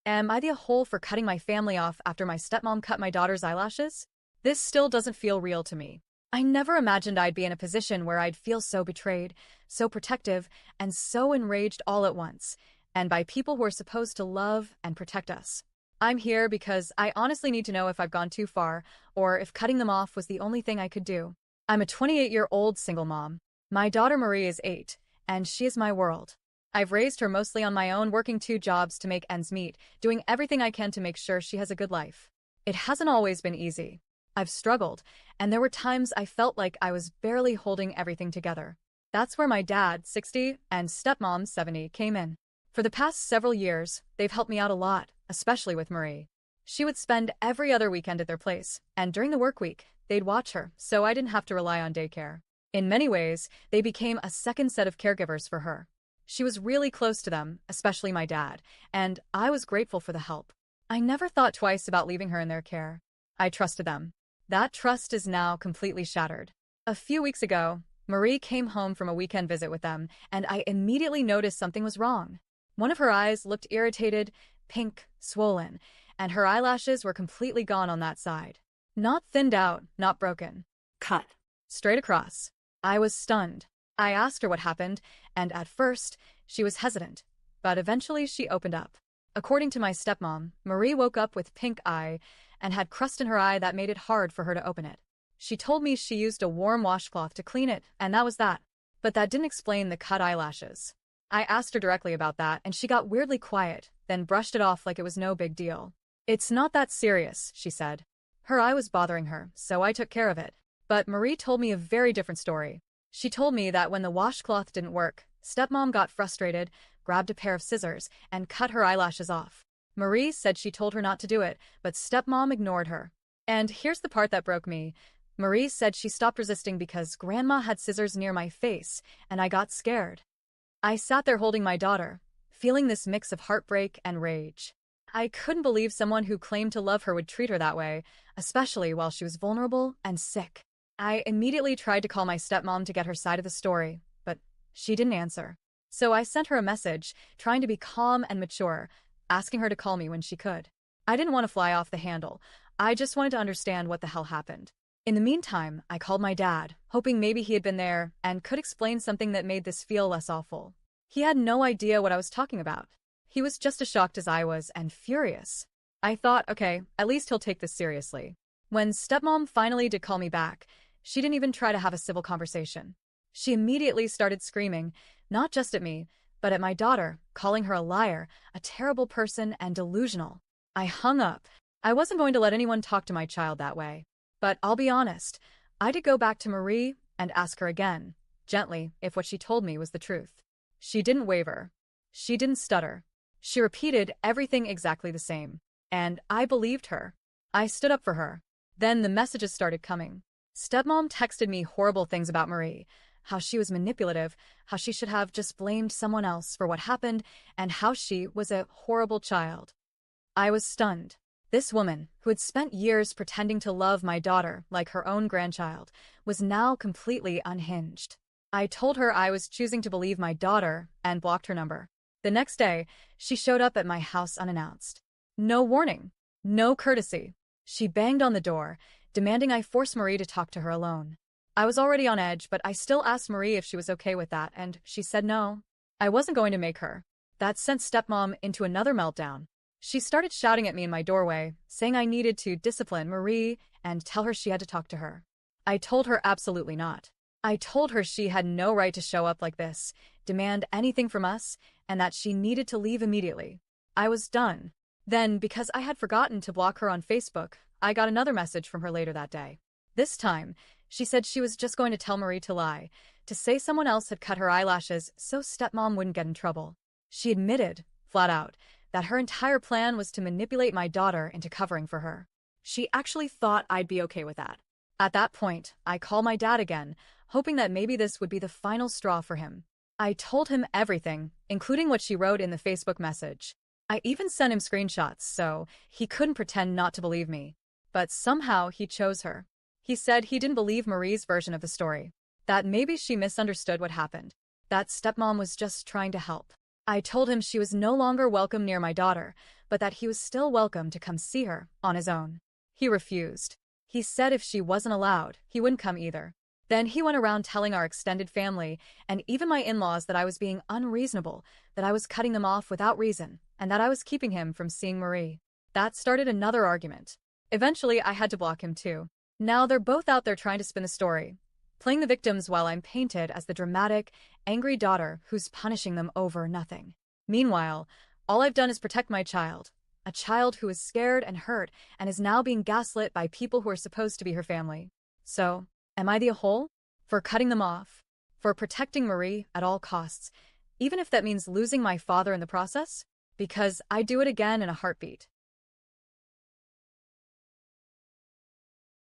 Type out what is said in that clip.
Am I the whole for cutting my family off after my stepmom cut my daughter's eyelashes? This still doesn't feel real to me. I never imagined I'd be in a position where I'd feel so betrayed, so protective, and so enraged all at once, and by people who are supposed to love and protect us. I'm here because I honestly need to know if I've gone too far, or if cutting them off was the only thing I could do. I'm a 28-year-old single mom. My daughter Marie is 8, and she is my world. I've raised her mostly on my own, working 2 jobs to make ends meet, doing everything I can to make sure she has a good life. It hasn't always been easy. I've struggled, and there were times I felt like I was barely holding everything together. That's where my dad, 60, and stepmom, 70, came in. For the past several years, they've helped me out a lot, especially with Marie. She would spend every other weekend at their place, and during the work week, they'd watch her, so I didn't have to rely on daycare. In many ways, they became a second set of caregivers for her. She was really close to them, especially my dad, and I was grateful for the help. I never thought twice about leaving her in their care. I trusted them. That trust is now completely shattered. A few weeks ago, Marie came home from a weekend visit with them, and I immediately noticed something was wrong. One of her eyes looked irritated, pink, swollen, and her eyelashes were completely gone on that side. Not thinned out, not broken. Cut. Straight across. I was stunned. I asked her what happened, and at first, she was hesitant, but eventually she opened up. According to my stepmom, Marie woke up with pink eye and had crust in her eye that made it hard for her to open it. She told me she used a warm washcloth to clean it, and that was that. But that didn't explain the cut eyelashes. I asked her directly about that, and she got weirdly quiet, then brushed it off like it was no big deal. It's not that serious, she said. Her eye was bothering her, so I took care of it. But Marie told me a very different story. She told me that when the washcloth didn't work, stepmom got frustrated, grabbed a pair of scissors, and cut her eyelashes off. Marie said she told her not to do it, but stepmom ignored her. And here's the part that broke me. Marie said she stopped resisting because grandma had scissors near my face, and I got scared. I sat there holding my daughter, feeling this mix of heartbreak and rage. I couldn't believe someone who claimed to love her would treat her that way, especially while she was vulnerable and sick. I immediately tried to call my stepmom to get her side of the story, but she didn't answer. So I sent her a message, trying to be calm and mature, asking her to call me when she could. I didn't want to fly off the handle. I just wanted to understand what the hell happened. In the meantime, I called my dad, hoping maybe he had been there and could explain something that made this feel less awful. He had no idea what I was talking about. He was just as shocked as I was and furious. I thought, okay, at least he'll take this seriously. When stepmom finally did call me back, she didn't even try to have a civil conversation. She immediately started screaming, not just at me, but at my daughter, calling her a liar, a terrible person, and delusional. I hung up. I wasn't going to let anyone talk to my child that way. But I'll be honest, I did go back to Marie and ask her again, gently, if what she told me was the truth. She didn't waver. She didn't stutter. She repeated everything exactly the same. And I believed her. I stood up for her. Then the messages started coming. Stepmom texted me horrible things about Marie, how she was manipulative, how she should have just blamed someone else for what happened, and how she was a horrible child. I was stunned. This woman, who had spent years pretending to love my daughter like her own grandchild, was now completely unhinged. I told her I was choosing to believe my daughter and blocked her number. The next day, she showed up at my house unannounced. No warning, no courtesy. She banged on the door, demanding I force Marie to talk to her alone. I was already on edge, but I still asked Marie if she was okay with that, and she said no. I wasn't going to make her. That sent stepmom into another meltdown. She started shouting at me in my doorway, saying I needed to discipline Marie and tell her she had to talk to her. I told her absolutely not. I told her she had no right to show up like this, demand anything from us, and that she needed to leave immediately. I was done. Then, because I had forgotten to block her on Facebook, I got another message from her later that day. This time, she said she was just going to tell Marie to lie, to say someone else had cut her eyelashes so stepmom wouldn't get in trouble. She admitted, flat out, that her entire plan was to manipulate my daughter into covering for her. She actually thought I'd be okay with that. At that point, I called my dad again, hoping that maybe this would be the final straw for him. I told him everything, including what she wrote in the Facebook message. I even sent him screenshots so he couldn't pretend not to believe me. But somehow he chose her. He said he didn't believe Marie's version of the story, that maybe she misunderstood what happened, that stepmom was just trying to help. I told him she was no longer welcome near my daughter, but that he was still welcome to come see her on his own. He refused. He said if she wasn't allowed, he wouldn't come either. Then he went around telling our extended family and even my in-laws that I was being unreasonable, that I was cutting them off without reason, and that I was keeping him from seeing Marie. That started another argument. Eventually, I had to block him too. Now they're both out there trying to spin the story, playing the victims while I'm painted as the dramatic, angry daughter who's punishing them over nothing. Meanwhile, all I've done is protect my child, a child who is scared and hurt and is now being gaslit by people who are supposed to be her family. So, am I the whole? For cutting them off? For protecting Marie at all costs, even if that means losing my father in the process? Because I'd do it again in a heartbeat.